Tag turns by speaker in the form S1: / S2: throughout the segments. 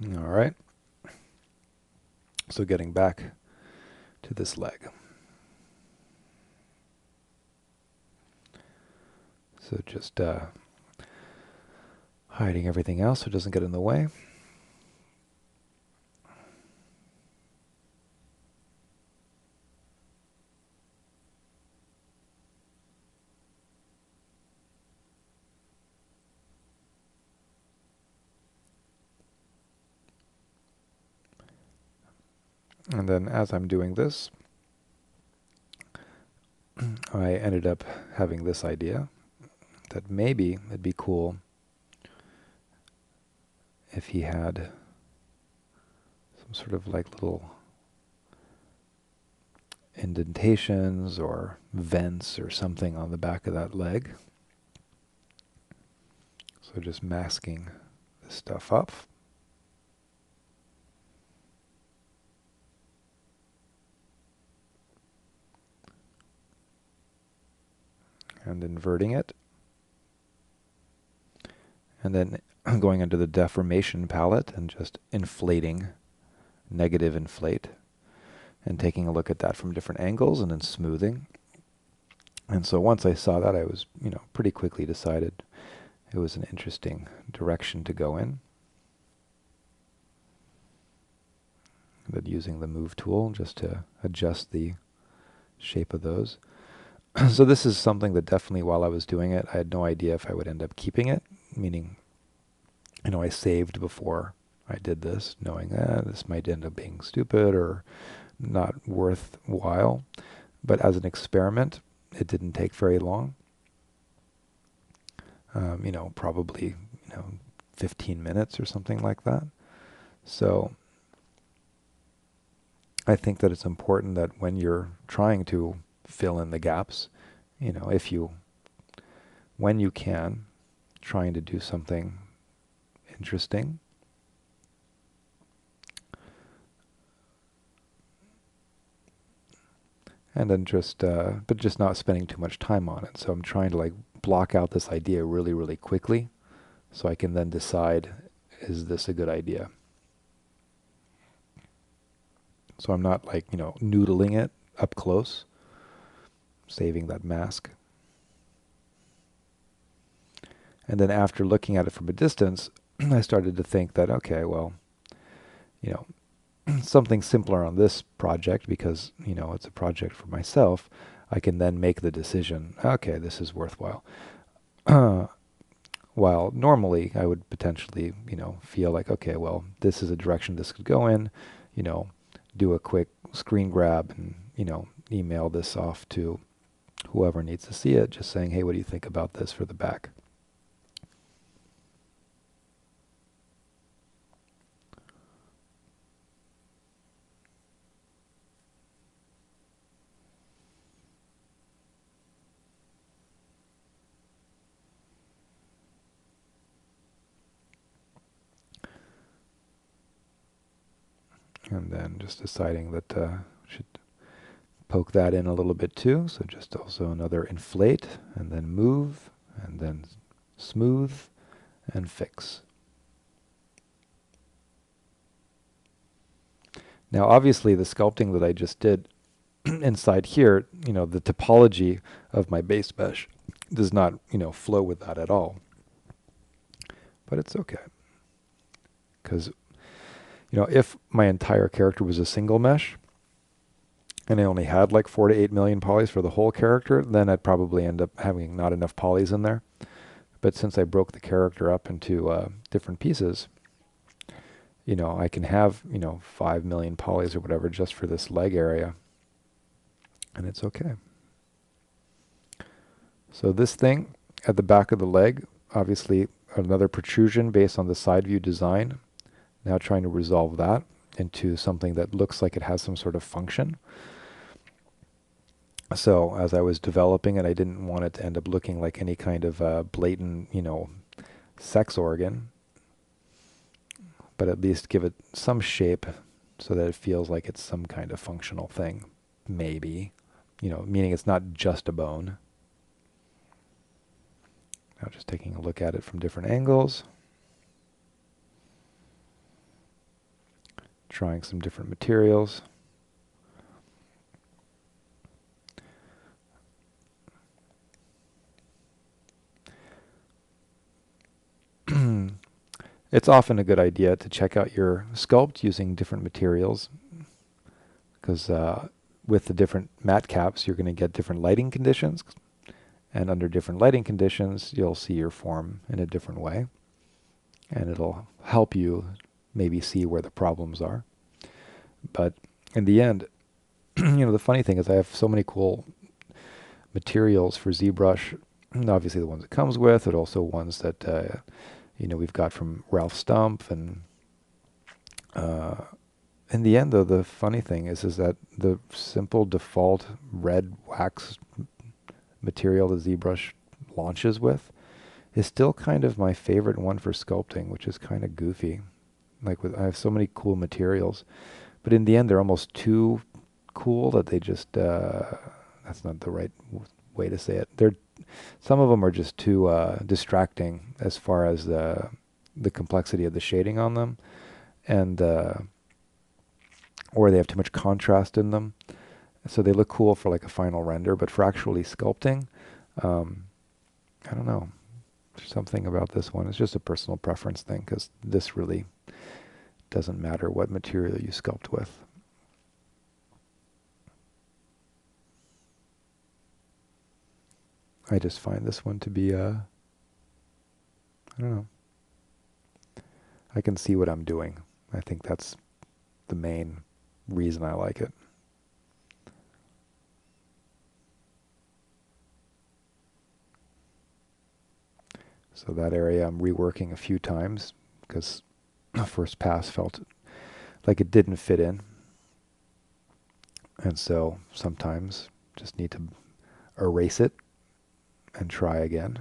S1: All right. So getting back to this leg. So just hiding everything else so it doesn't get in the way. And then as I'm doing this, I ended up having this idea that maybe it'd be cool if he had some sort of like little indentations or vents or something on the back of that leg. So just masking this stuff up. And inverting it. And then going into the deformation palette and just inflating, negative inflate, and taking a look at that from different angles and then smoothing. And so once I saw that, I was, pretty quickly decided it was an interesting direction to go in. And then using the move tool just to adjust the shape of those. So this is something that definitely while I was doing it, I had no idea if I would end up keeping it, meaning, I saved before I did this, knowing this might end up being stupid or not worthwhile. But as an experiment, it didn't take very long. Probably, 15 minutes or something like that. So I think that it's important that when you're trying to fill in the gaps, when you can, trying to do something interesting. And then but just not spending too much time on it. So I'm trying to like block out this idea really, really quickly so I can then decide, is this a good idea? So I'm not like, noodling it up close, saving that mask. And then after looking at it from a distance, I started to think that, okay, well, something simpler on this project because, it's a project for myself, I can then make the decision, okay, this is worthwhile. While normally I would potentially, feel like, okay, well, this is a direction this could go in, do a quick screen grab and, email this off to whoever needs to see it, just saying, hey, what do you think about this for the back? And then just deciding that should poke that in a little bit too. So just also another inflate and then move and then smooth and fix. Now obviously the sculpting that I just did inside here, the topology of my base mesh does not, flow with that at all. But it's okay. Because, if my entire character was a single mesh, and I only had like 4 to 8 million polys for the whole character, then I'd probably end up having not enough polys in there. But since I broke the character up into different pieces, I can have, 5 million polys or whatever just for this leg area. And it's okay. So this thing at the back of the leg, obviously another protrusion based on the side view design. Now trying to resolve that into something that looks like it has some sort of function. So as I was developing it, I didn't want it to end up looking like any kind of blatant, sex organ, but at least give it some shape so that it feels like it's some kind of functional thing, maybe, meaning it's not just a bone. Now just taking a look at it from different angles. trying some different materials. It's often a good idea to check out your sculpt using different materials, because with the different matte caps, you're going to get different lighting conditions, and under different lighting conditions, you'll see your form in a different way, and it'll help you maybe see where the problems are. But in the end, the funny thing is I have so many cool materials for ZBrush, obviously the ones it comes with, but also ones that we've got from Ralph Stump. And in the end, though, the funny thing is that the simple default red wax material that ZBrush launches with is still kind of my favorite one for sculpting, which is kind of goofy. I have so many cool materials, but in the end, they're almost too cool that they just, that's not the right way to say it. Some of them are just too distracting as far as the complexity of the shading on them, and or they have too much contrast in them. So they look cool for like a final render, but for actually sculpting, I don't know. There's something about this one. It's just a personal preference thing, because this really doesn't matter what material you sculpt with. I just find this one to be, I don't know. I can see what I'm doing. I think that's the main reason I like it. So that area I'm reworking a few times, because the first pass felt like it didn't fit in. And so sometimes just need to erase it and try again.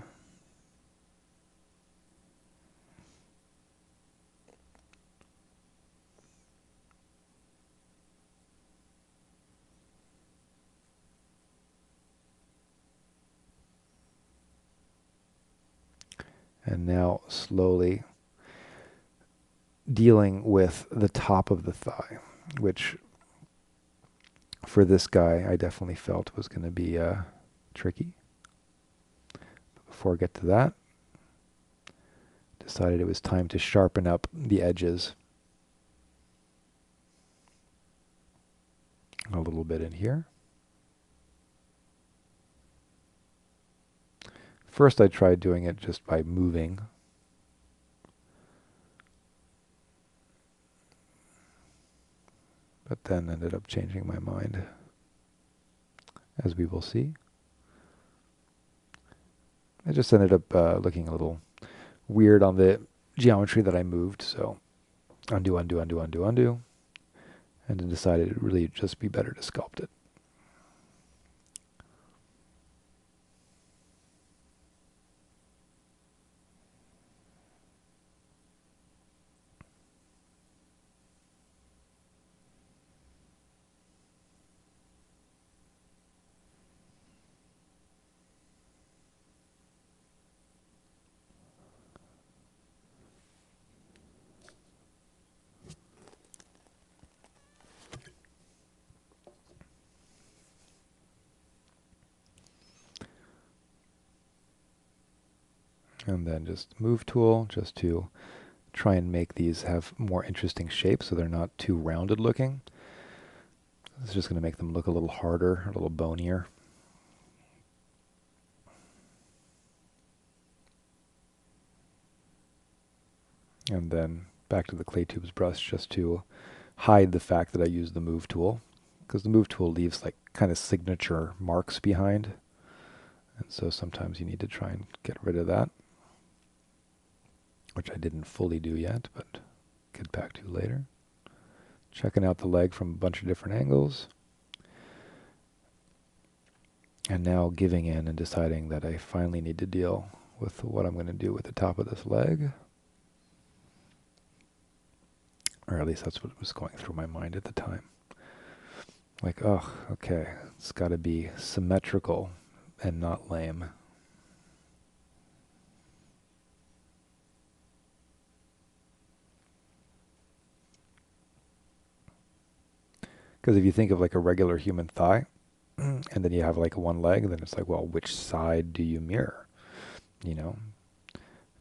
S1: And now slowly dealing with the top of the thigh, which for this guy I definitely felt was going to be tricky. Before I get to that, decided it was time to sharpen up the edges a little bit in here. First I tried doing it just by moving, but then ended up changing my mind, as we will see. It just ended up looking a little weird on the geometry that I moved, so undo, undo, undo, undo, undo, and then decided it would really just be better to sculpt it. And then just move tool, just to try and make these have more interesting shapes so they're not too rounded looking. It's just going to make them look a little harder, a little bonier. And then back to the clay tubes brush just to hide the fact that I used the move tool, because the move tool leaves like kind of signature marks behind, and so sometimes you need to try and get rid of that, which I didn't fully do yet, but get back to later. Checking out the leg from a bunch of different angles, and now giving in and deciding that I finally need to deal with what I'm going to do with the top of this leg. Or at least that's what was going through my mind at the time. Like, oh, okay, it's got to be symmetrical and not lame. Because if you think of like a regular human thigh, and then you have like one leg, then it's like, well, which side do you mirror? You know,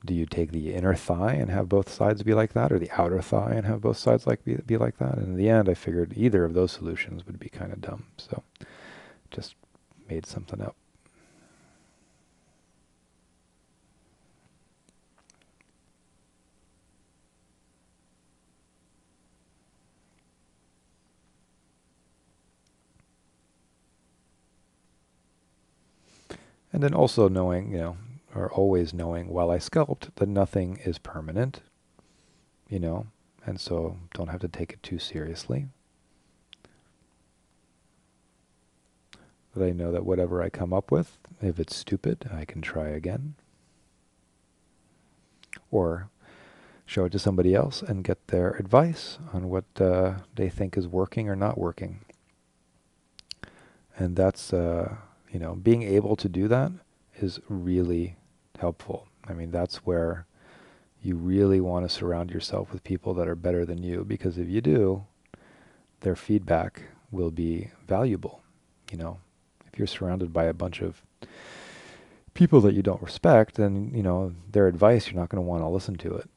S1: do you take the inner thigh and have both sides be like that, or the outer thigh and have both sides like be like that? And in the end, I figured either of those solutions would be kind of dumb, so just made something up. And then also knowing, or always knowing while I sculpt that nothing is permanent, and so don't have to take it too seriously. That I know that whatever I come up with, if it's stupid, I can try again. Or show it to somebody else and get their advice on what they think is working or not working. And that's, being able to do that is really helpful. I mean, that's where you really want to surround yourself with people that are better than you, because if you do, their feedback will be valuable. If you're surrounded by a bunch of people that you don't respect, then, their advice, you're not going to want to listen to it.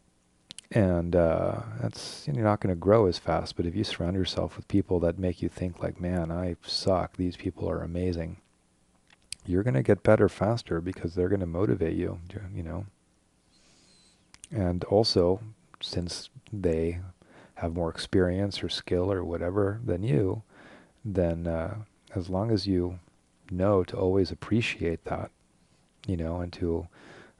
S1: And you're not going to grow as fast. But if you surround yourself with people that make you think like, man, I suck, these people are amazing, you're going to get better faster because they're going to motivate you, And also, since they have more experience or skill or whatever than you, then as long as you know to always appreciate that, and to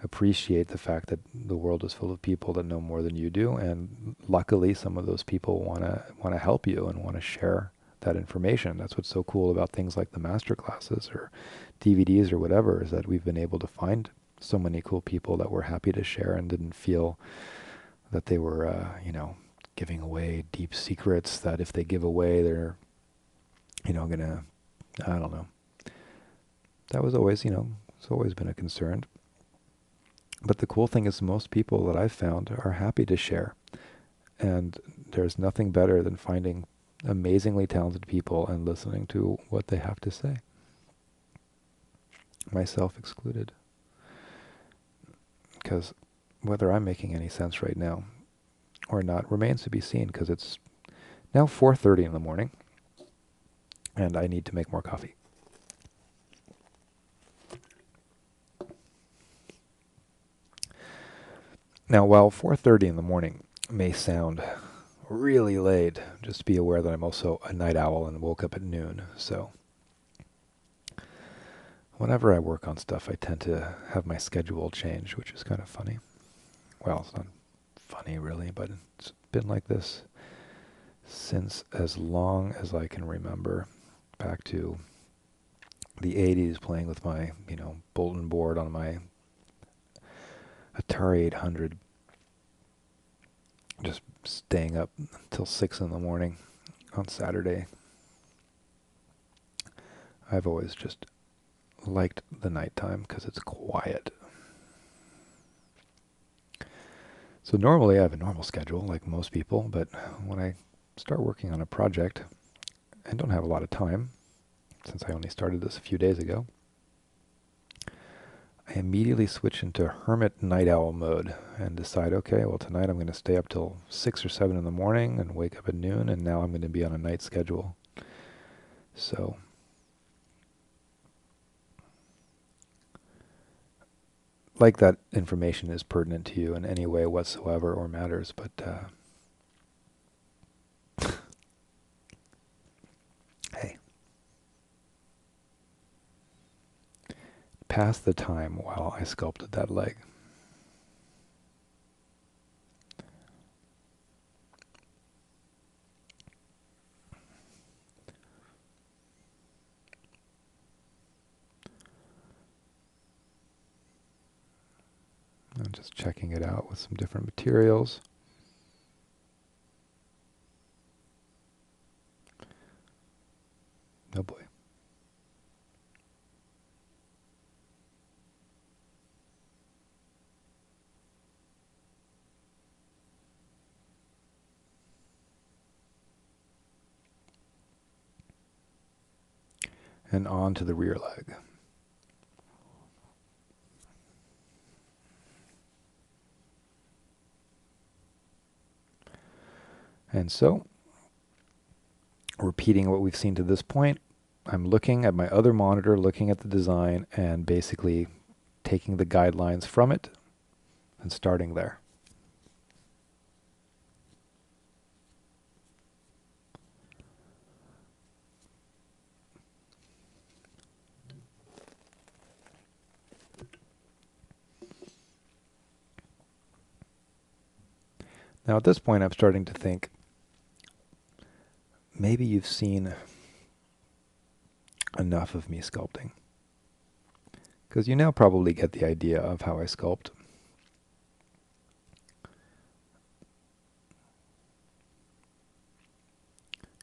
S1: appreciate the fact that the world is full of people that know more than you do, and luckily some of those people want to help you and want to share that information. That's what's so cool about things like the master classes or DVDs or whatever, is that we've been able to find so many cool people that were happy to share and didn't feel that they were, giving away deep secrets that if they give away, they're, gonna, I don't know. That was always, it's always been a concern. But the cool thing is most people that I've found are happy to share. And there's nothing better than finding amazingly talented people and listening to what they have to say. Myself excluded. Because whether I'm making any sense right now or not remains to be seen, because it's now 4:30 in the morning and I need to make more coffee. Now, while 4:30 in the morning may sound really late, just be aware that I'm also a night owl and woke up at noon. So whenever I work on stuff, I tend to have my schedule change, which is kind of funny. Well, it's not funny really, but it's been like this since as long as I can remember, back to the 80s, playing with my, bulletin board on my Atari 800, just staying up until 6 in the morning on Saturday. I've always just liked the nighttime because it's quiet. So normally I have a normal schedule like most people, but when I start working on a project and don't have a lot of time, since I only started this a few days ago, I immediately switch into hermit night owl mode and decide, okay, well tonight I'm going to stay up till 6 or 7 in the morning and wake up at noon, and now I'm going to be on a night schedule. So like that information is pertinent to you in any way whatsoever or matters, but hey, pass the time while I sculpted that leg. I'm just checking it out with some different materials. Oh boy. and on to the rear leg. And so, repeating what we've seen to this point, I'm looking at my other monitor, looking at the design, and basically taking the guidelines from it and starting there. Now at this point I'm starting to think, maybe you've seen enough of me sculpting. Because you now probably get the idea of how I sculpt.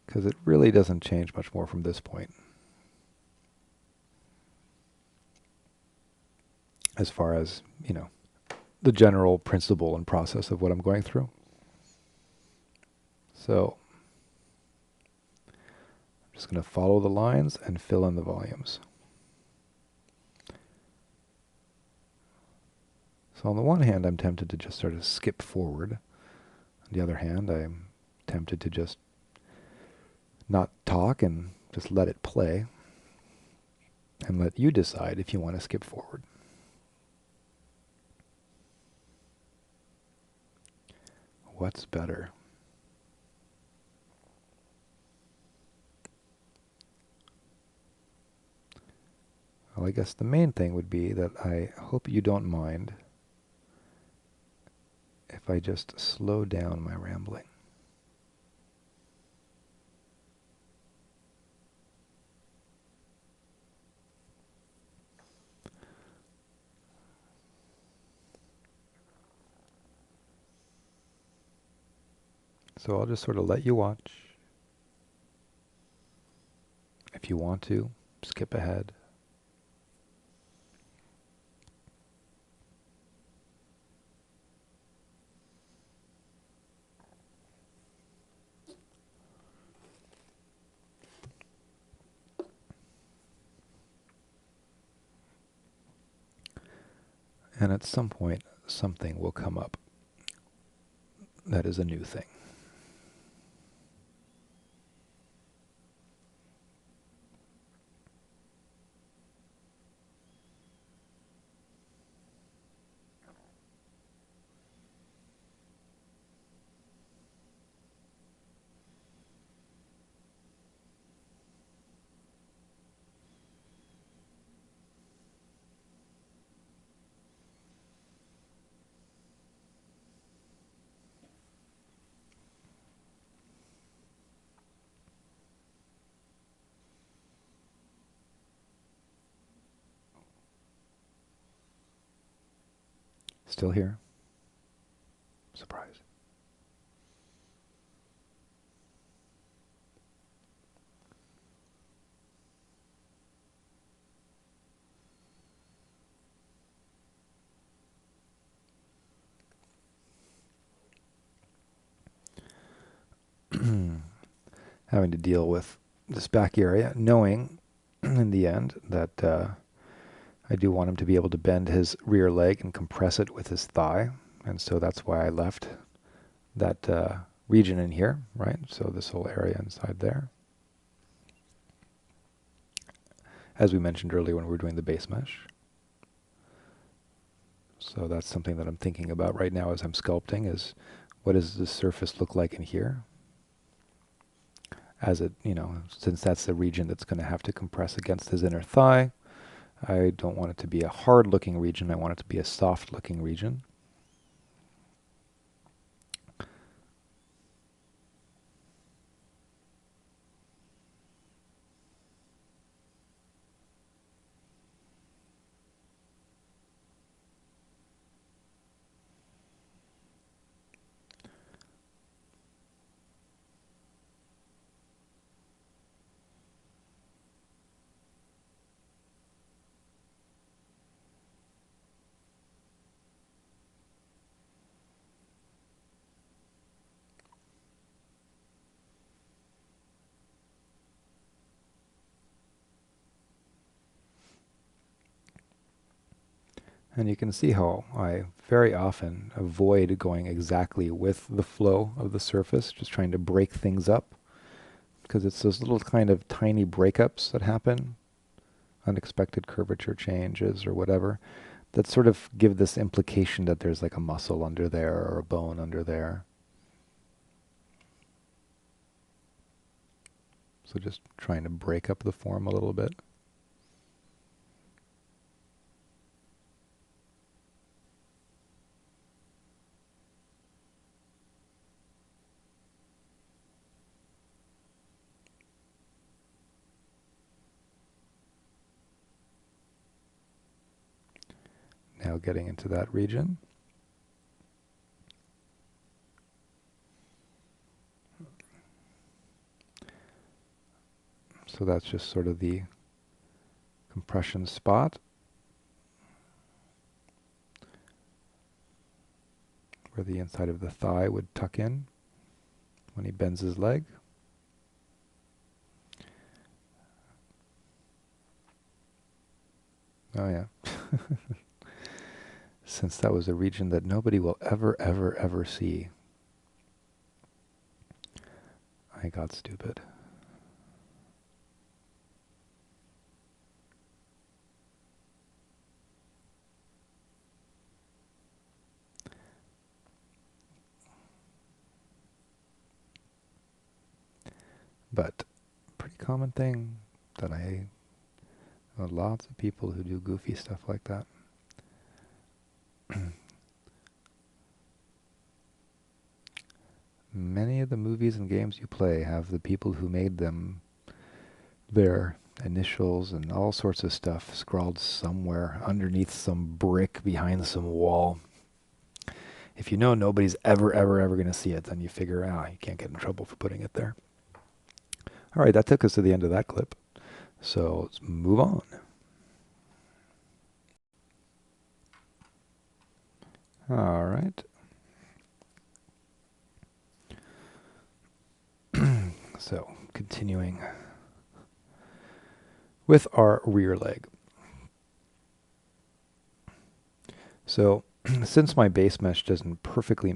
S1: Because it really doesn't change much more from this point. As far as, the general principle and process of what I'm going through. So, I'm just going to follow the lines and fill in the volumes. So on the one hand, I'm tempted to just sort of skip forward. On the other hand, I'm tempted to just not talk and just let it play. And let you decide if you want to skip forward. What's better? Well, I guess the main thing would be that I hope you don't mind if I just slow down my rambling. So I'll just sort of let you watch. If you want to, skip ahead. And at some point, something will come up that is a new thing. Still here? Surprise. Having to deal with this back area, knowing in the end that I do want him to be able to bend his rear leg and compress it with his thigh. And so that's why I left that region in here, right? So this whole area inside there. As we mentioned earlier when we were doing the base mesh. So that's something that I'm thinking about right now as I'm sculpting is what does the surface look like in here? As it, since that's the region that's going to have to compress against his inner thigh, I don't want it to be a hard-looking region. I want it to be a soft-looking region. And you can see how I very often avoid going exactly with the flow of the surface, just trying to break things up, because it's those little kind of tiny breakups that happen, unexpected curvature changes or whatever, that sort of give this implication that there's like a muscle under there or a bone under there. So just trying to break up the form a little bit. Now getting into that region. So that's just sort of the compression spot where the inside of the thigh would tuck in when he bends his leg. Oh yeah. Since that was a region that nobody will ever see, I got stupid. But pretty common thing that I know lots of people who do goofy stuff like that. Many of the movies and games you play have the people who made them, their initials and all sorts of stuff scrawled somewhere underneath some brick behind some wall. If you know nobody's ever going to see it, then you figure out you can't get in trouble for putting it there. All right, that took us to the end of that clip. So let's move on. All right. So continuing with our rear leg. So since my base mesh didn't perfectly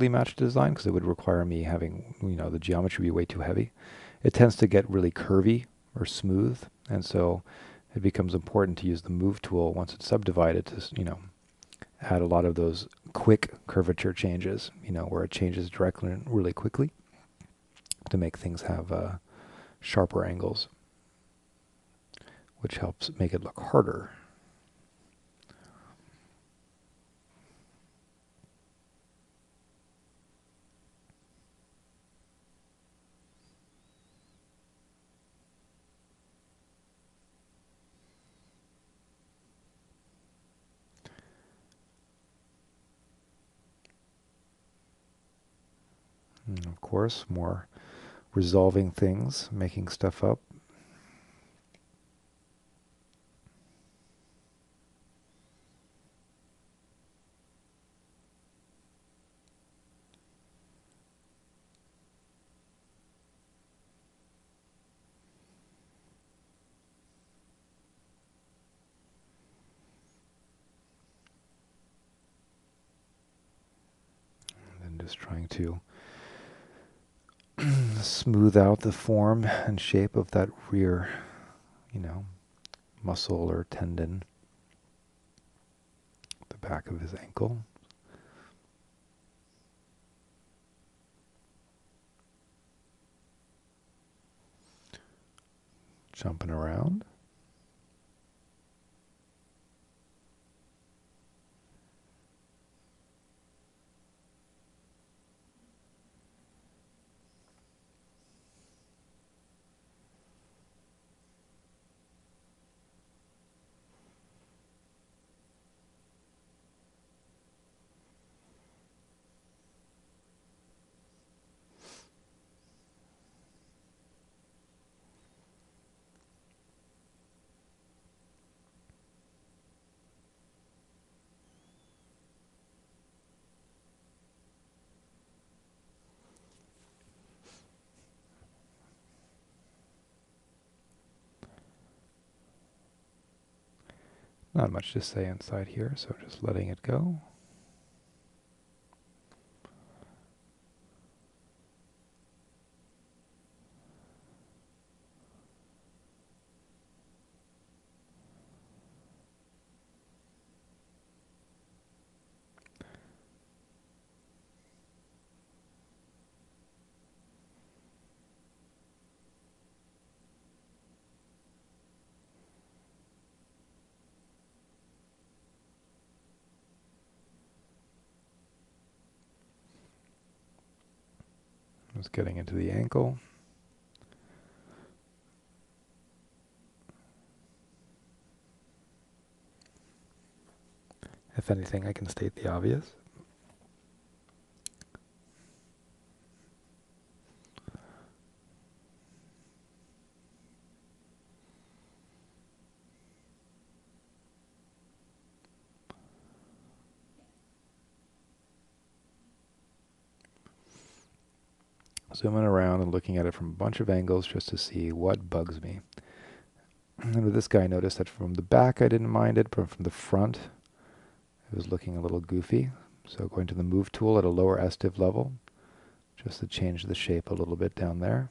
S1: match the design, because it would require me having, the geometry be way too heavy, it tends to get really curvy or smooth, and so it becomes important to use the move tool once it's subdivided to, add a lot of those quick curvature changes, where it changes directly and really quickly to make things have sharper angles, which helps make it look harder. And of course, more resolving things, making stuff up. And then just trying to smooth out the form and shape of that rear, muscle or tendon, the back of his ankle. Jumping around. Not much to say inside here, so just letting it go. Just getting into the ankle. If anything, I can state the obvious. Zooming around and looking at it from a bunch of angles just to see what bugs me. And with this guy, I noticed that from the back I didn't mind it, but from the front it was looking a little goofy. So going to the move tool at a lower S-div level, just to change the shape a little bit down there.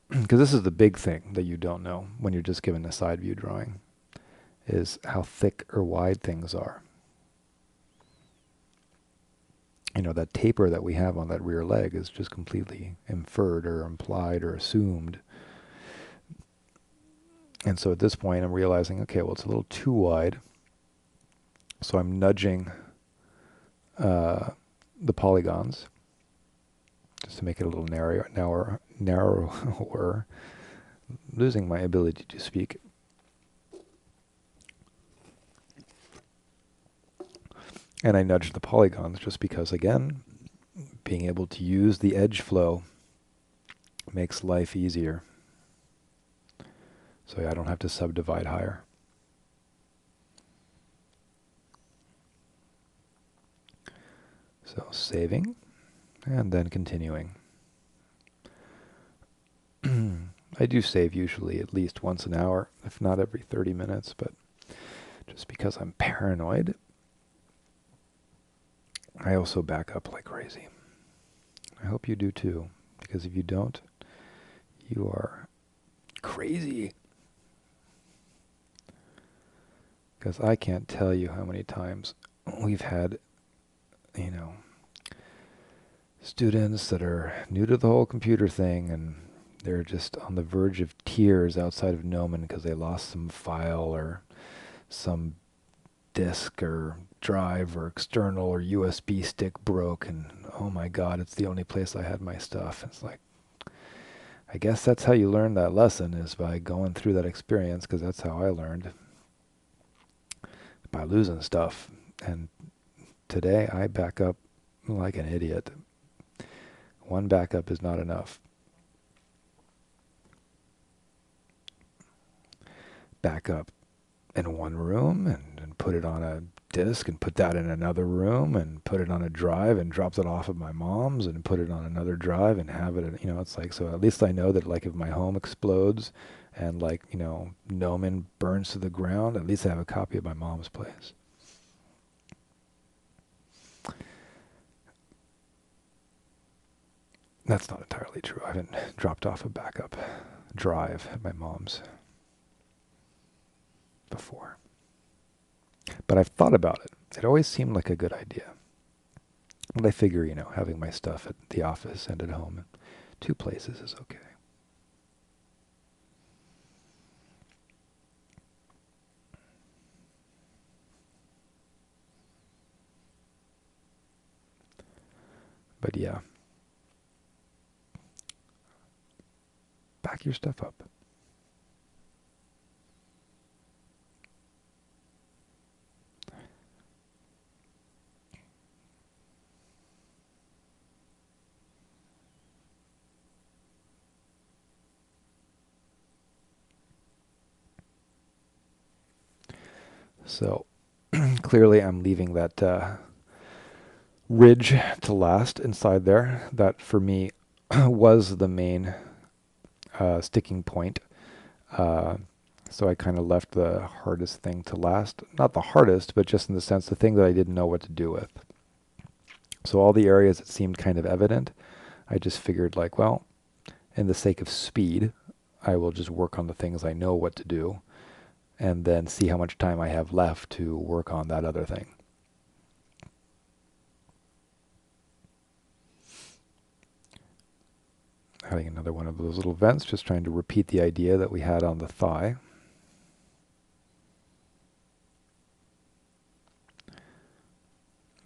S1: Because this is the big thing that you don't know when you're just given a side view drawing, is how thick or wide things are. You know, that taper that we have on that rear leg is just completely inferred or implied or assumed. And so at this point I'm realizing, okay, well, it's a little too wide. So I'm nudging the polygons just to make it a little narrower, losing my ability to speak. And I nudged the polygons just because, again, being able to use the edge flow makes life easier. So I don't have to subdivide higher. So saving, and then continuing. I do save usually at least once an hour, if not every 30 minutes, but just because I'm paranoid, I also back up like crazy. I hope you do too, because if you don't, you are crazy. Because I can't tell you how many times we've had, you know, students that are new to the whole computer thing, and they're just on the verge of tears outside of Gnomon because they lost some file or some disk or drive or external or USB stick broke, and oh my God, it's the only place I had my stuff. It's like, I guess that's how you learn that lesson, is by going through that experience, because that's how I learned, by losing stuff. And today I back up like an idiot. One backup is not enough. Back up in one room and put it on a disk and put that in another room and put it on a drive and drop it off at my mom's and put it on another drive and have it, you know, it's like, so at least I know that, like, if my home explodes and, like, you know, Gnomon burns to the ground, at least I have a copy of my mom's place. That's not entirely true. I haven't dropped off a backup drive at my mom's before. But I've thought about it. It always seemed like a good idea. But I figure, you know, having my stuff at the office and at home in two places is okay. But yeah. Back your stuff up. So clearly I'm leaving that ridge to last inside there. That for me was the main sticking point. So I kind of left the hardest thing to last. Not the hardest, but just in the sense the thing that I didn't know what to do with. So all the areas that seemed kind of evident, I just figured like, well, in the sake of speed, I will just work on the things I know what to do and then see how much time I have left to work on that other thing. Adding another one of those little vents, just trying to repeat the idea that we had on the thigh.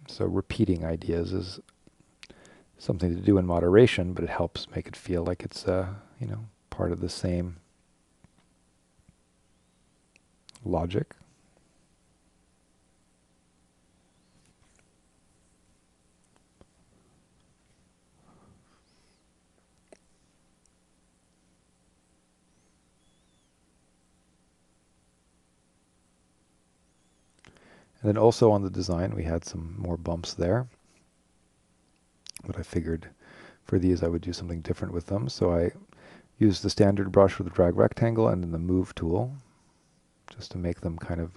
S1: So repeating ideas is something to do in moderation, but it helps make it feel like it's, part of the same logic. And then also on the design, we had some more bumps there. But I figured for these I would do something different with them. So I used the standard brush with the drag rectangle and then the move tool, just to make them kind of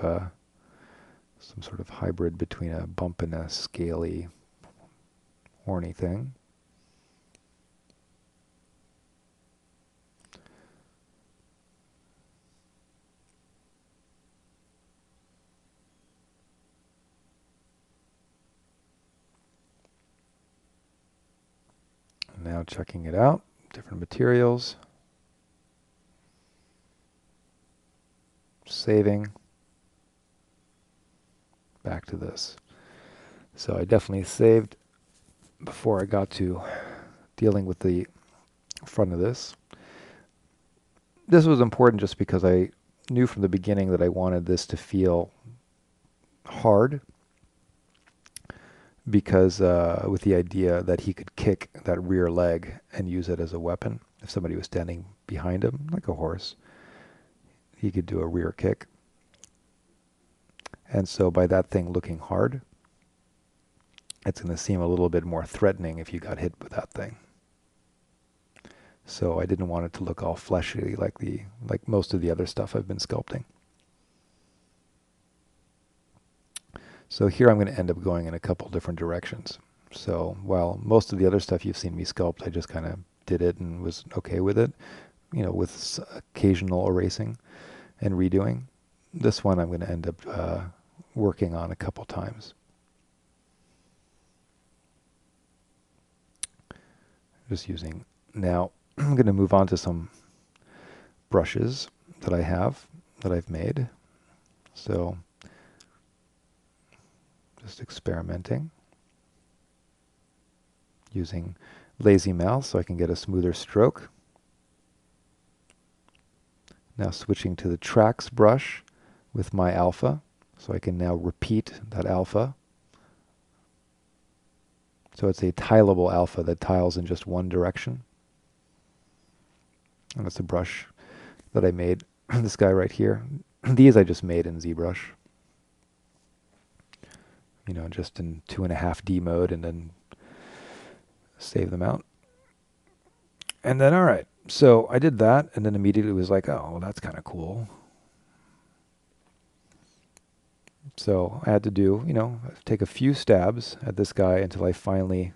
S1: some sort of hybrid between a bump and a scaly, horny thing. Now checking it out, different materials, saving, back to this. So I definitely saved before I got to dealing with the front of this. This was important just because I knew from the beginning that I wanted this to feel hard, because with the idea that he could kick that rear leg and use it as a weapon. If somebody was standing behind him, like a horse, he could do a rear kick. And so by that thing looking hard, it's going to seem a little bit more threatening if you got hit with that thing. So I didn't want it to look all fleshy like most of the other stuff I've been sculpting. So here I'm going to end up going in a couple different directions. So while most of the other stuff you've seen me sculpt, I just kind of did it and was okay with it, with occasional erasing and redoing. This one I'm going to end up working on a couple times. Just using, now I'm going to move on to some brushes that I've made. So just experimenting, using lazy mouse so I can get a smoother stroke. Now switching to the tracks brush with my alpha, so I can now repeat that alpha. So it's a tileable alpha that tiles in just one direction. And that's a brush that I made, this guy right here. These I just made in Zbrush. Just in 2.5D mode, and then save them out. And then, all right, so I did that, and then immediately was like, oh, well, that's kind of cool. So I had to do, take a few stabs at this guy until I finally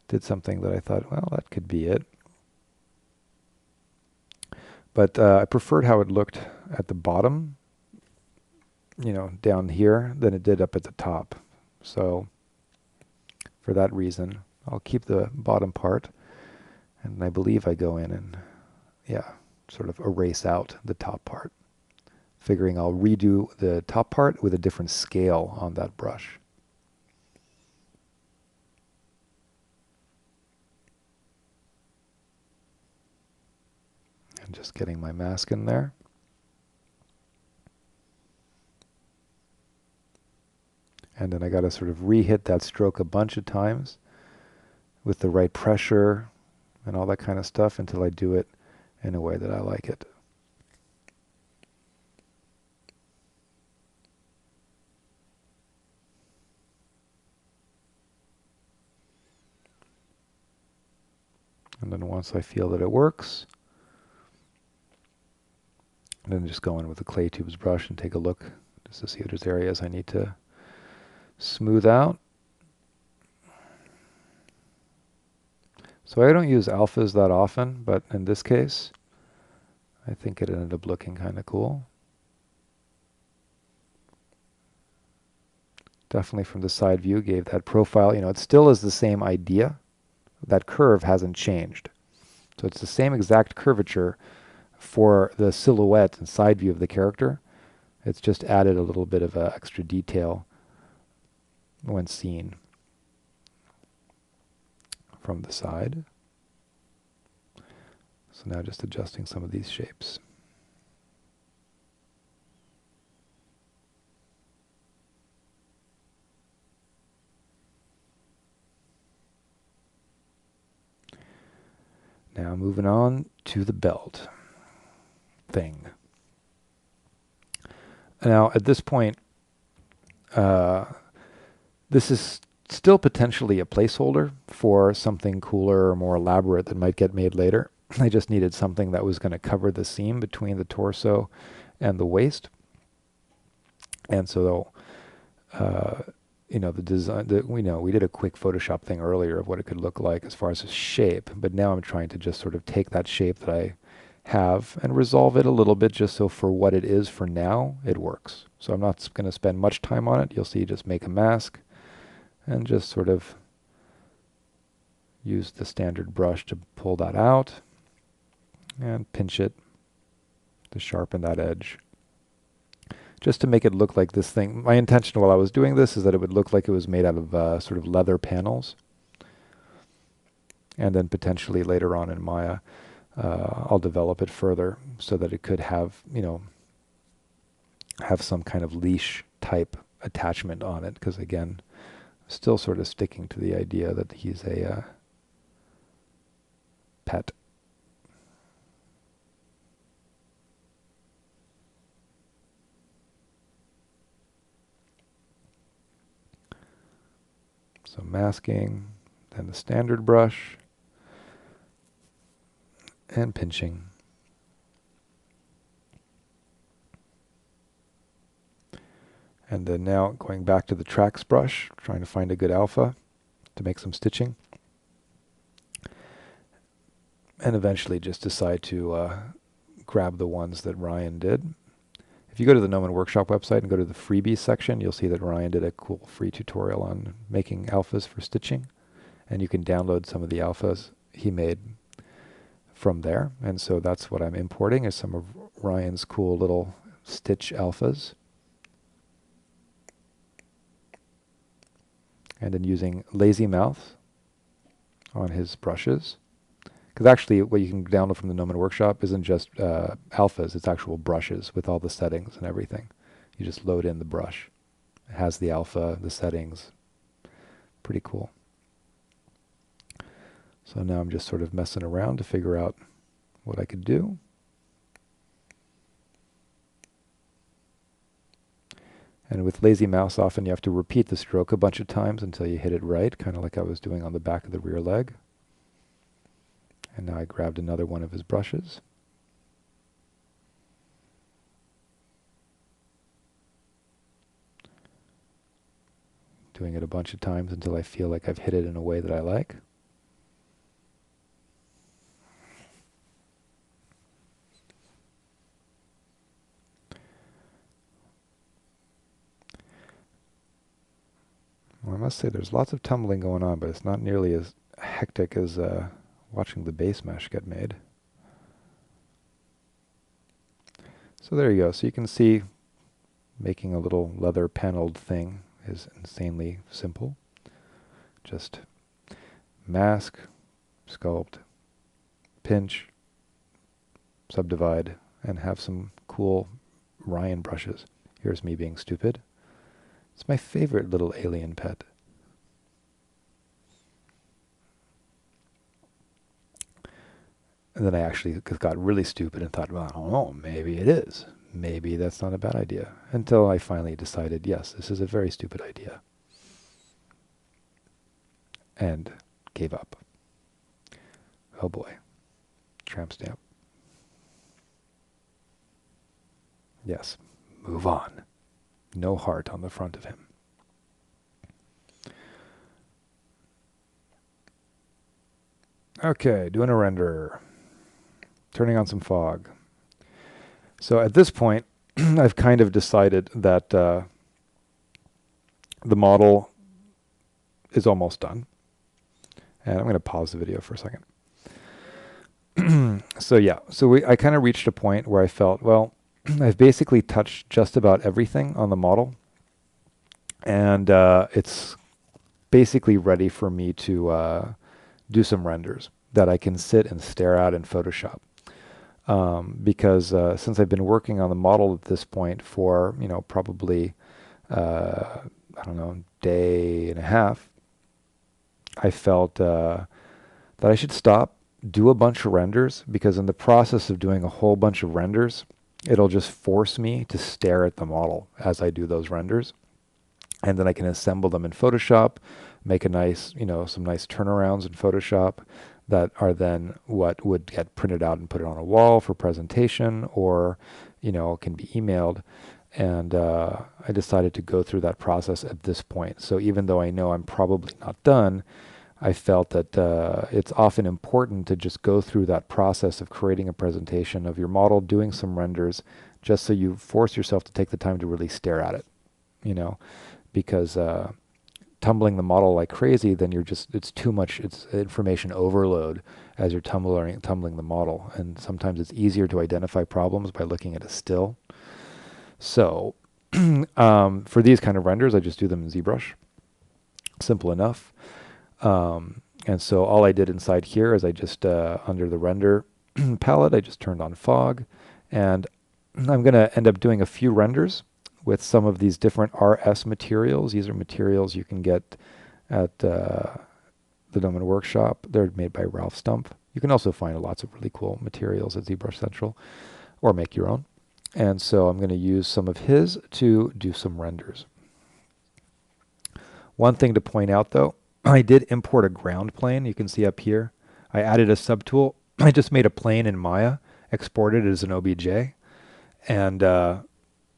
S1: did something that I thought, well, that could be it. But I preferred how it looked at the bottom, down here, than it did up at the top. So for that reason, I'll keep the bottom part, and I believe I go in and, sort of erase out the top part, figuring I'll redo the top part with a different scale on that brush. And just getting my mask in there. And then I got to sort of re-hit that stroke a bunch of times with the right pressure and all that kind of stuff until I do it in a way that I like it. And then once I feel that it works, then just go in with the clay tubes brush and take a look just to see if there's areas I need to smooth out. So I don't use alphas that often, but in this case, I think it ended up looking kind of cool. Definitely from the side view gave that profile, you know, it still is the same idea. That curve hasn't changed. So it's the same exact curvature for the silhouette and side view of the character. It's just added a little bit of extra detail when seen from the side. So now just adjusting some of these shapes. Now moving on to the belt thing. Now at this point, this is still potentially a placeholder for something cooler or more elaborate that might get made later. I just needed something that was going to cover the seam between the torso and the waist. And so, you know, the design, we did a quick Photoshop thing earlier of what it could look like as far as a shape, but now I'm trying to just sort of take that shape that I have and resolve it a little bit just so for what it is for now, it works. So I'm not going to spend much time on it. You'll see just make a mask and just sort of use the standard brush to pull that out and pinch it to sharpen that edge. Just to make it look like this thing. My intention while I was doing this is that it would look like it was made out of sort of leather panels. And then potentially later on in Maya, I'll develop it further so that it could have, you know, have some kind of leash type attachment on it. Because again, still sort of sticking to the idea that he's a pet. So masking, then the standard brush, and pinching. And then now going back to the tracks brush, trying to find a good alpha to make some stitching. And eventually just decide to grab the ones that Ryan did. If you go to the Gnomon Workshop website and go to the freebies section, you'll see that Ryan did a cool free tutorial on making alphas for stitching. And you can download some of the alphas he made from there. And so that's what I'm importing is some of Ryan's cool little stitch alphas. And then using Lazy Mouth on his brushes. Because actually what you can download from the Gnomon Workshop isn't just alphas, it's actual brushes with all the settings and everything. You just load in the brush. It has the alpha, the settings. Pretty cool. So now I'm just sort of messing around to figure out what I could do. And with Lazy Mouse, often you have to repeat the stroke a bunch of times until you hit it right, kind of like I was doing on the back of the rear leg. And now I grabbed another one of his brushes. Doing it a bunch of times until I feel like I've hit it in a way that I like. Well, I must say there's lots of tumbling going on, but it's not nearly as hectic as watching the base mesh get made. So there you go. So you can see making a little leather paneled thing is insanely simple. Just mask, sculpt, pinch, subdivide, and have some cool Ryan brushes. Here's me being stupid. It's my favorite little alien pet. And then I actually got really stupid and thought, well, I don't know, maybe it is. Maybe that's not a bad idea. Until I finally decided, yes, this is a very stupid idea. And gave up. Oh boy. Tramp stamp. Yes. Move on. No heart on the front of him. Okay, doing a render. Turning on some fog. So at this point, I've kind of decided that the model is almost done. And I'm going to pause the video for a second. So yeah, I kind of reached a point where I felt, well, I've basically touched just about everything on the model. And it's basically ready for me to do some renders that I can sit and stare at in Photoshop. Because since I've been working on the model at this point for, probably, I don't know, day and a half, I felt that I should stop, do a bunch of renders, because in the process of doing a whole bunch of renders, it'll just force me to stare at the model as I do those renders. And then I can assemble them in Photoshop, make a nice, some nice turnarounds in Photoshop that are then what would get printed out and put it on a wall for presentation, or, can be emailed. And I decided to go through that process at this point. So even though I know I'm probably not done, I felt that it's often important to just go through that process of creating a presentation of your model, doing some renders, just so you force yourself to take the time to really stare at it, because tumbling the model like crazy, then it's too much, it's information overload as you're tumbling the model. And sometimes it's easier to identify problems by looking at a still. So for these kind of renders, I just do them in ZBrush. Simple enough. And so all I did inside here is I just, under the render palette, I just turned on fog. And I'm going to end up doing a few renders with some of these different RS materials. These are materials you can get at the Domain Workshop. They're made by Ralph Stump. You can also find lots of really cool materials at ZBrush Central, or make your own. And so I'm going to use some of his to do some renders. One thing to point out, though, I did import a ground plane. You can see up here. I added a subtool. I just made a plane in Maya, exported it as an OBJ, and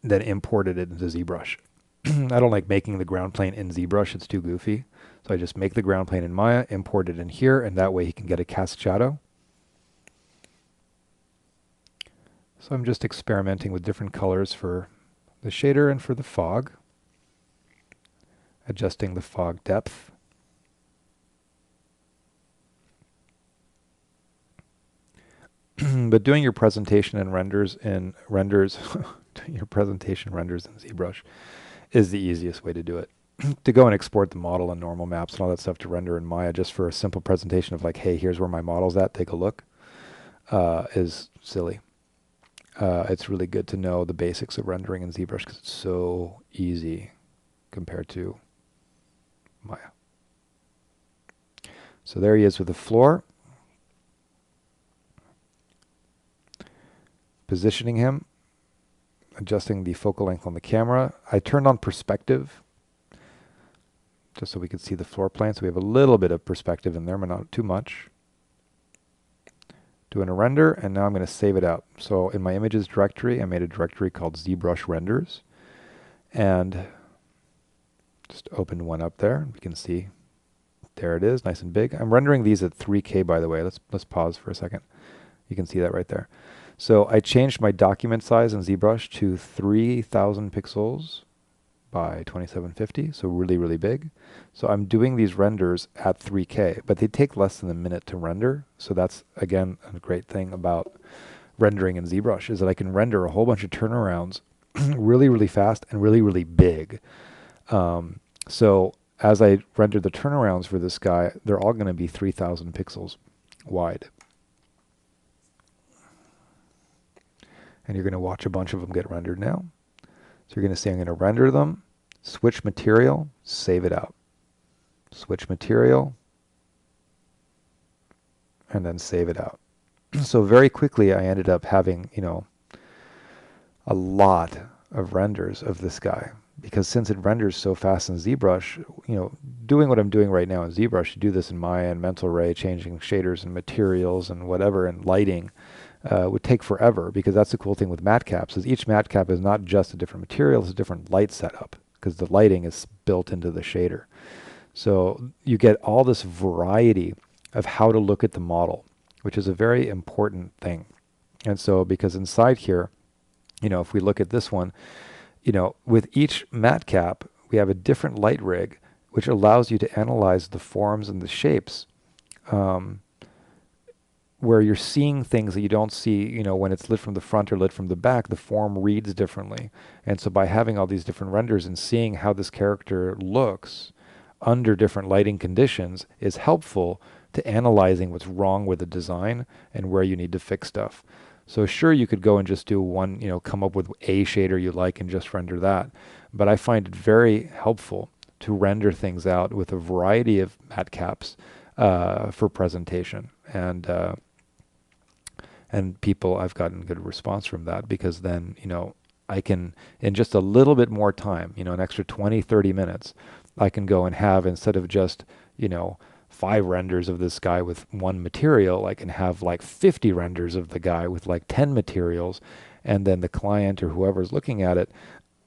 S1: then imported it into ZBrush. I don't like making the ground plane in ZBrush. It's too goofy. So I just make the ground plane in Maya, import it in here, and that way he can get a cast shadow. So I'm just experimenting with different colors for the shader and for the fog. Adjusting the fog depth. But doing your presentation and renders in doing your presentation renders in ZBrush is the easiest way to do it. To go and export the model and normal maps and all that stuff to render in Maya just for a simple presentation of like, hey, here's where my model's at, take a look, is silly. It's really good to know the basics of rendering in ZBrush because it's so easy compared to Maya. So there he is with the floor. Positioning him, adjusting the focal length on the camera. I turned on perspective just so we could see the floor plan. So we have a little bit of perspective in there, but not too much. Doing a render, and now I'm going to save it out. So in my images directory, I made a directory called ZBrush renders, and just opened one up there. We can see there it is, nice and big. I'm rendering these at 3K, by the way. Let's pause for a second. You can see that right there. So I changed my document size in ZBrush to 3,000 pixels by 2750, so really, really big. So I'm doing these renders at 3K, but they take less than a minute to render. So that's, again, a great thing about rendering in ZBrush is that I can render a whole bunch of turnarounds really, really fast and really, really big. So as I render the turnarounds for this guy, they're all going to be 3,000 pixels wide. And you're going to watch a bunch of them get rendered now. So you're going to say, I'm going to render them, switch material, save it out. Switch material, and then save it out. So very quickly I ended up having, a lot of renders of this guy, because since it renders so fast in ZBrush, doing what I'm doing right now in ZBrush, you do this in Maya and Mental Ray, changing shaders and materials and whatever and lighting, would take forever, because that's the cool thing with matte caps is each matte cap is not just a different material, it's a different light setup because the lighting is built into the shader. So you get all this variety of how to look at the model, which is a very important thing. And so because inside here, if we look at this one, with each matte cap, we have a different light rig, which allows you to analyze the forms and the shapes, where you're seeing things that you don't see, when it's lit from the front or lit from the back, the form reads differently. And so by having all these different renders and seeing how this character looks under different lighting conditions is helpful to analyzing what's wrong with the design and where you need to fix stuff. So sure, you could go and just do one, come up with a shader you like and just render that. But I find it very helpful to render things out with a variety of matte caps for presentation. And people, I've gotten good response from that, because then, I can, in just a little bit more time, an extra 20, 30 minutes, I can go and have, instead of just, 5 renders of this guy with one material, I can have like 50 renders of the guy with like 10 materials. And then the client or whoever's looking at it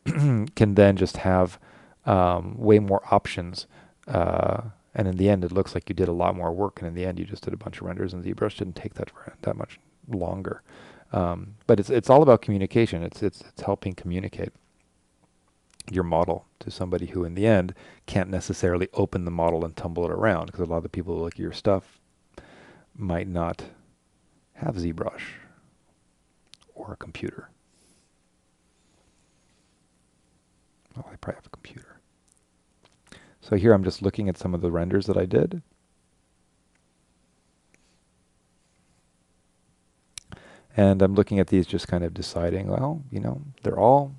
S1: can then just have way more options. And in the end, it looks like you did a lot more work. And in the end, you just did a bunch of renders, and ZBrush didn't take that much longer. But it's all about communication. It's helping communicate your model to somebody who in the end can't necessarily open the model and tumble it around, because a lot of the people who look at your stuff might not have ZBrush or a computer. Oh, they probably have a computer. So here I'm just looking at some of the renders that I did. And I'm looking at these, just kind of deciding, well, they're all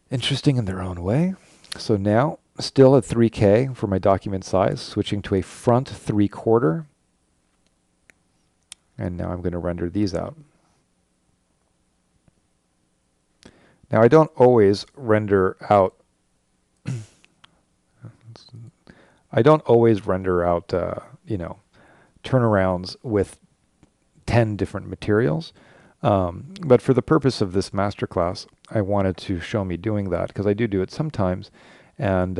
S1: interesting in their own way. So now, still at 3K for my document size, switching to a front 3/4. And now I'm going to render these out. Now I don't always render out turnarounds with 10 different materials. But for the purpose of this masterclass, I wanted to show me doing that, because I do it sometimes. And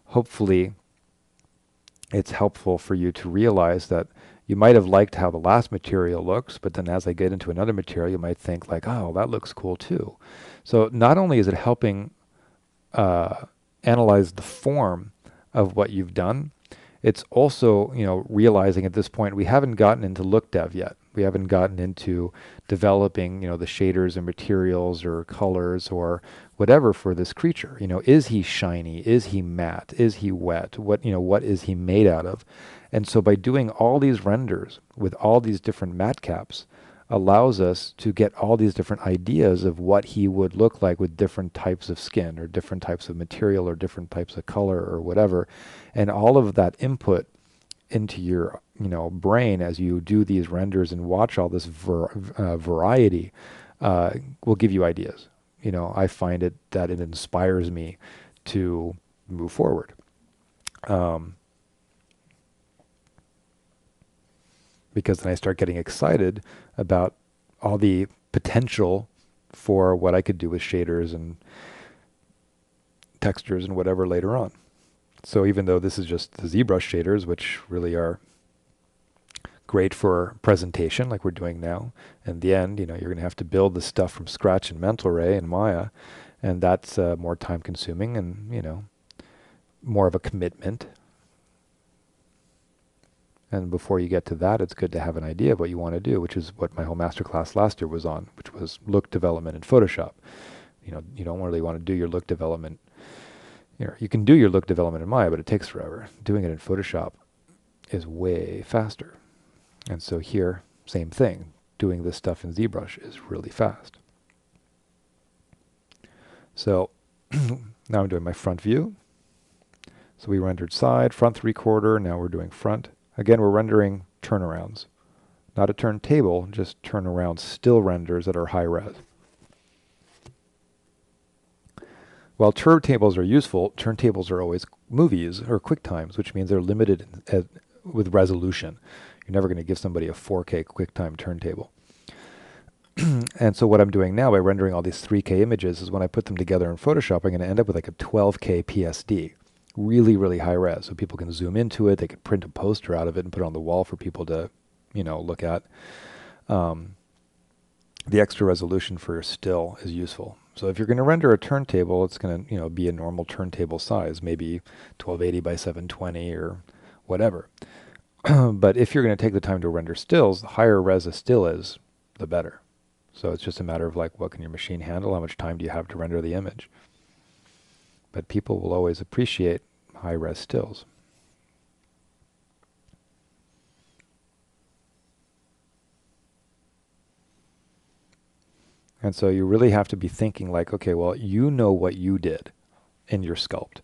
S1: hopefully it's helpful for you to realize that you might have liked how the last material looks, but then as I get into another material, you might think like, oh, that looks cool too. So not only is it helping analyze the form of what you've done, it's also, realizing at this point we haven't gotten into look dev yet. We haven't gotten into developing, the shaders and materials or colors or whatever for this creature. Is he shiny? Is he matte? Is he wet? What is he made out of? And so by doing all these renders with all these different matte caps allows us to get all these different ideas of what he would look like with different types of skin or different types of material or different types of color or whatever. And all of that input into your brain as you do these renders and watch all this variety will give you ideas. I find that it inspires me to move forward. Because then I start getting excited about all the potential for what I could do with shaders and textures and whatever later on. So even though this is just the ZBrush shaders, which really are great for presentation like we're doing now, in the end, you're going to have to build the stuff from scratch in Mental Ray and Maya, and that's more time consuming and, more of a commitment. And before you get to that, it's good to have an idea of what you want to do, which is what my whole masterclass last year was on, which was look development in Photoshop. You don't really want to do your look development. You can do your look development in Maya, but it takes forever. Doing it in Photoshop is way faster. And so here, same thing. Doing this stuff in ZBrush is really fast. So now I'm doing my front view. So we rendered side, front 3/4. Now we're doing front. Again, we're rendering turnarounds. Not a turntable, just turnaround still renders that are high res. While turntables are useful, turntables are always movies or QuickTimes, which means they're limited with resolution. You're never going to give somebody a 4K QuickTime turntable. And so what I'm doing now by rendering all these 3K images is when I put them together in Photoshop, I'm going to end up with like a 12K PSD. Really, really high res. So people can zoom into it. They can print a poster out of it and put it on the wall for people to, look at. The extra resolution for your still is useful. So if you're going to render a turntable, it's going to, be a normal turntable size, maybe 1280 by 720 or whatever. But if you're going to take the time to render stills, the higher res a still is, the better. So it's just a matter of like, what can your machine handle? How much time do you have to render the image? But people will always appreciate high res stills. And so you really have to be thinking like, okay, well, you know what you did in your sculpt,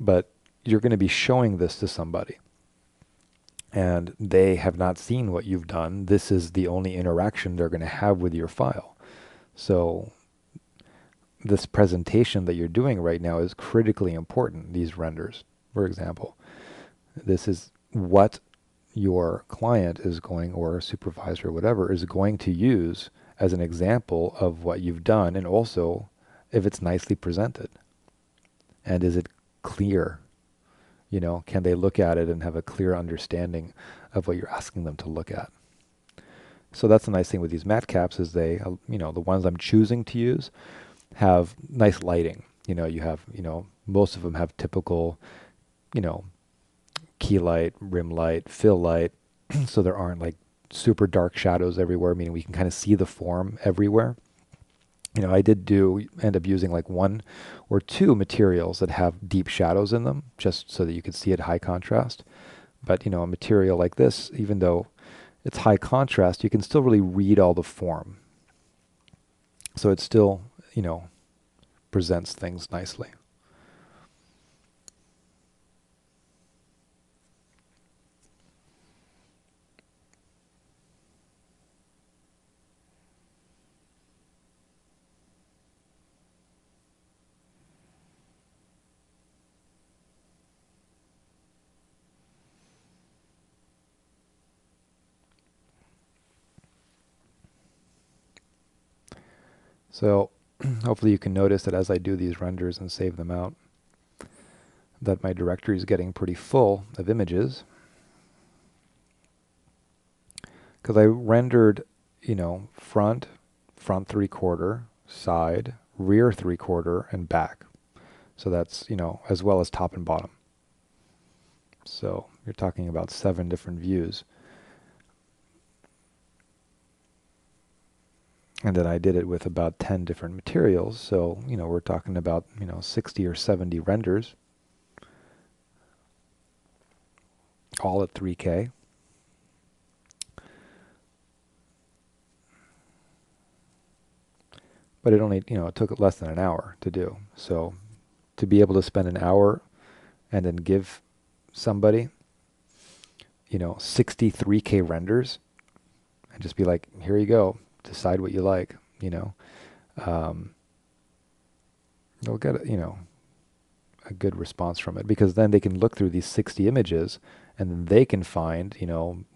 S1: but you're going to be showing this to somebody. And they have not seen what you've done. This is the only interaction they're going to have with your file. So this presentation that you're doing right now is critically important, these renders, for example. This is what your client is going, or supervisor or whatever, is going to use as an example of what you've done, and also if it's nicely presented. And is it clear? Can they look at it and have a clear understanding of what you're asking them to look at? So that's the nice thing with these matte caps is they, the ones I'm choosing to use have nice lighting. You have, most of them have typical, key light, rim light, fill light. So there aren't like super dark shadows everywhere, meaning we can kind of see the form everywhere. I did end up using like 1 or 2 materials that have deep shadows in them, just so that you could see it high contrast. But, a material like this, even though it's high contrast, you can still really read all the form. So it still, presents things nicely. So hopefully you can notice that as I do these renders and save them out, that my directory is getting pretty full of images. Because I rendered, front 3/4, side, rear 3/4, and back. So that's, as well as top and bottom. So you're talking about 7 different views. And then I did it with about 10 different materials. So, we're talking about, 60 or 70 renders, all at 3K. But it only, it took less than an hour to do. So to be able to spend an hour and then give somebody, 63K renders and just be like, here you go, decide what you like, they'll get, a good response from it, because then they can look through these 60 images and then they can find,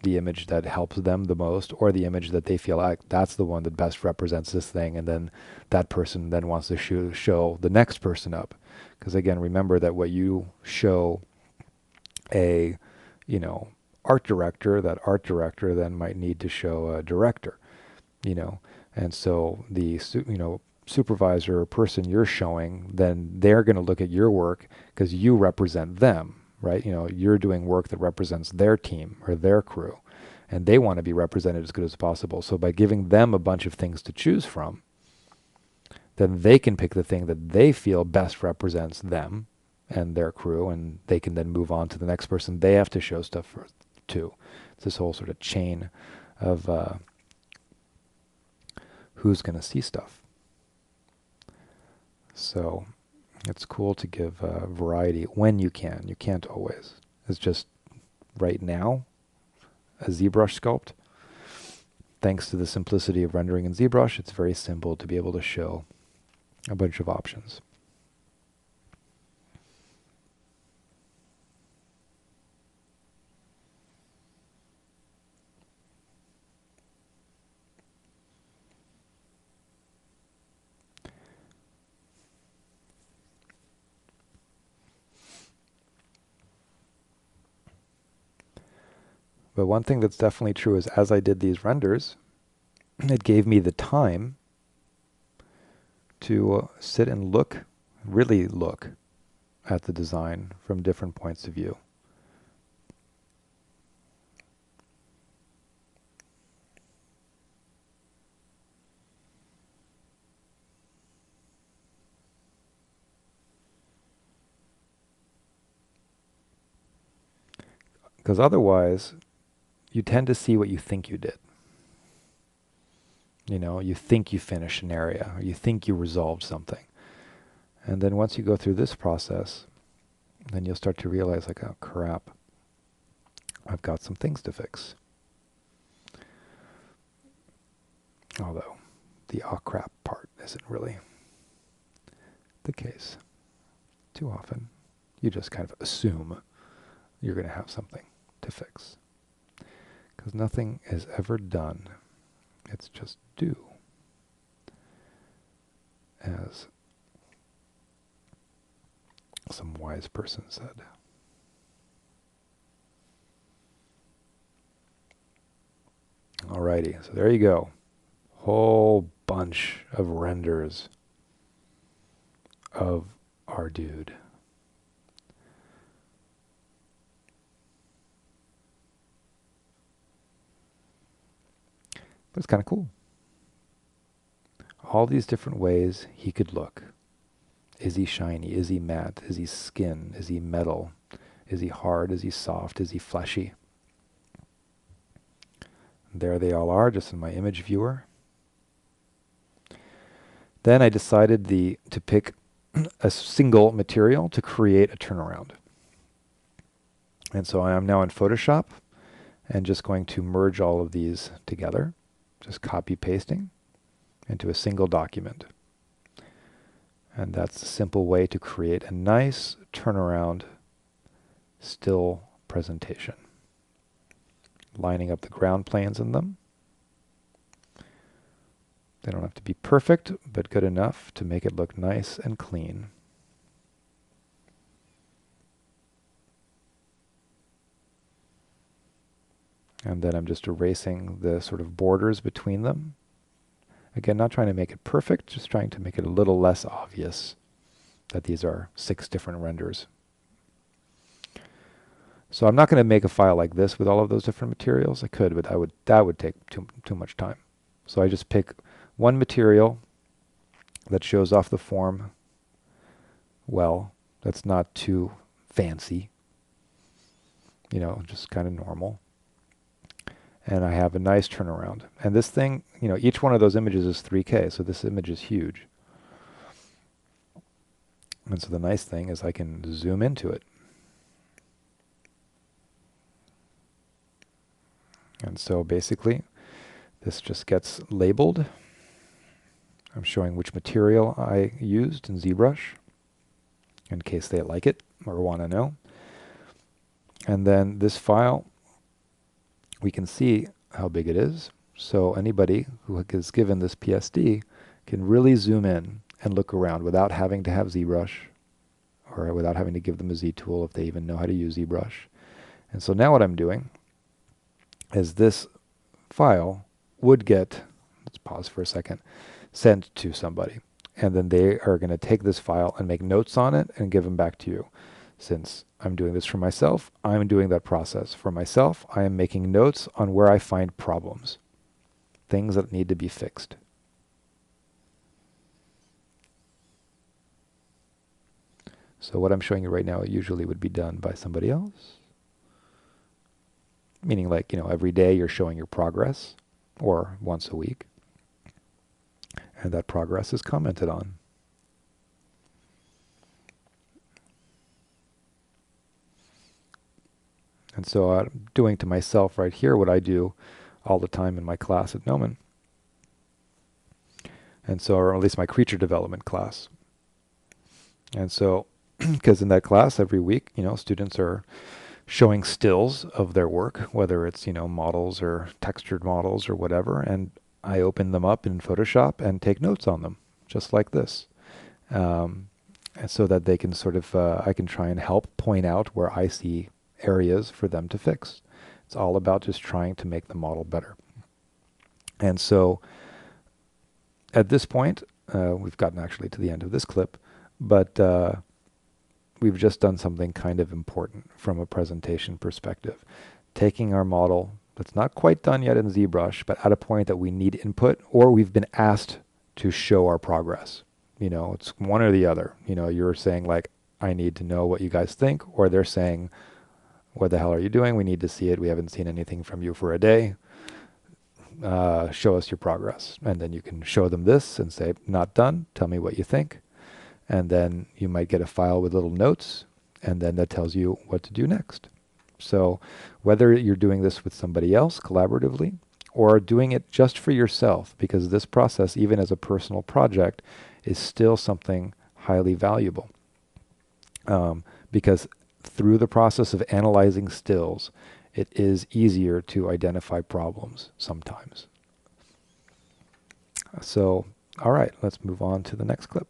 S1: the image that helps them the most, or the image that they feel like that's the one that best represents this thing. And then that person then wants to show the next person up. Because again, remember that what you show a, art director, that art director then might need to show a director, and so the, supervisor or person you're showing, then they're going to look at your work because you represent them, right? You're doing work that represents their team or their crew, and they want to be represented as good as possible. So by giving them a bunch of things to choose from, then they can pick the thing that they feel best represents them and their crew, and they can then move on to the next person they have to show stuff to. It's this whole sort of chain of who's going to see stuff. So it's cool to give variety when you can. You can't always. It's just right now, a ZBrush sculpt, thanks to the simplicity of rendering in ZBrush, it's very simple to be able to show a bunch of options. But one thing that's definitely true is as I did these renders, it gave me the time to sit and look, really look at the design from different points of view. Because otherwise, you tend to see what you think you did. You know, you think you finished an area, or you think you resolved something. And then once you go through this process, then you'll start to realize, like, oh crap, I've got some things to fix. Although, the oh crap part isn't really the case. Too often, you just kind of assume you're going to have something to fix. Because nothing is ever done. It's just do. As some wise person said. Alrighty, so there you go. Whole bunch of renders of our dude. But it's kind of cool. All these different ways he could look. Is he shiny? Is he matte? Is he skin? Is he metal? Is he hard? Is he soft? Is he fleshy? And there they all are, just in my image viewer. Then I decided to pick a single material to create a turnaround. And so I am now in Photoshop and just going to merge all of these together, just copy pasting into a single document. And that's a simple way to create a nice turnaround still presentation. Lining up the ground planes in them. They don't have to be perfect, but good enough to make it look nice and clean. And then I'm just erasing the sort of borders between them. Again, not trying to make it perfect, just trying to make it a little less obvious that these are 6 different renders. So I'm not going to make a file like this with all of those different materials. I could, but that would take too much time. So I just pick one material that shows off the form well, that's not too fancy, you know, just kind of normal. And I have a nice turnaround. And this thing, you know, each one of those images is 3K, so this image is huge. And so the nice thing is I can zoom into it. And so basically, this just gets labeled. I'm showing which material I used in Zbrush, in case they like it or want to know. And then this file, we can see how big it is. So anybody who is given this PSD can really zoom in and look around without having to have Zbrush, or without having to give them a Z tool if they even know how to use Zbrush. And so now what I'm doing is this file would get, let's pause for a second, sent to somebody. And then they are going to take this file and make notes on it and give them back to you. Since I'm doing this for myself, I'm doing that process. For myself, I am making notes on where I find problems, things that need to be fixed. So what I'm showing you right now usually would be done by somebody else. Meaning, like, you know, every day you're showing your progress, or once a week. And that progress is commented on. And so I'm doing to myself right here what I do all the time in my class at Gnomon. And so, or at least my creature development class. And so, because in that class every week, you know, students are showing stills of their work, whether it's, you know, models or textured models or whatever, and I open them up in Photoshop and take notes on them, just like this. So that they can sort of, I can try and help point out where I see areas for them to fix. It's all about just trying to make the model better. And so at this point, we've gotten actually to the end of this clip, but we've just done something kind of important from a presentation perspective. Taking our model that's not quite done yet in ZBrush, but at a point that we need input, or we've been asked to show our progress. You know, it's one or the other. You know, you're saying like, I need to know what you guys think, or they're saying, what the hell are you doing? We need to see it. We haven't seen anything from you for a day. Show us your progress. And then you can show them this and say, not done. Tell me what you think. And then you might get a file with little notes, and then that tells you what to do next. So whether you're doing this with somebody else collaboratively, or doing it just for yourself, because this process, even as a personal project, is still something highly valuable. Because through the process of analyzing stills, it is easier to identify problems sometimes. So, all right, let's move on to the next clip.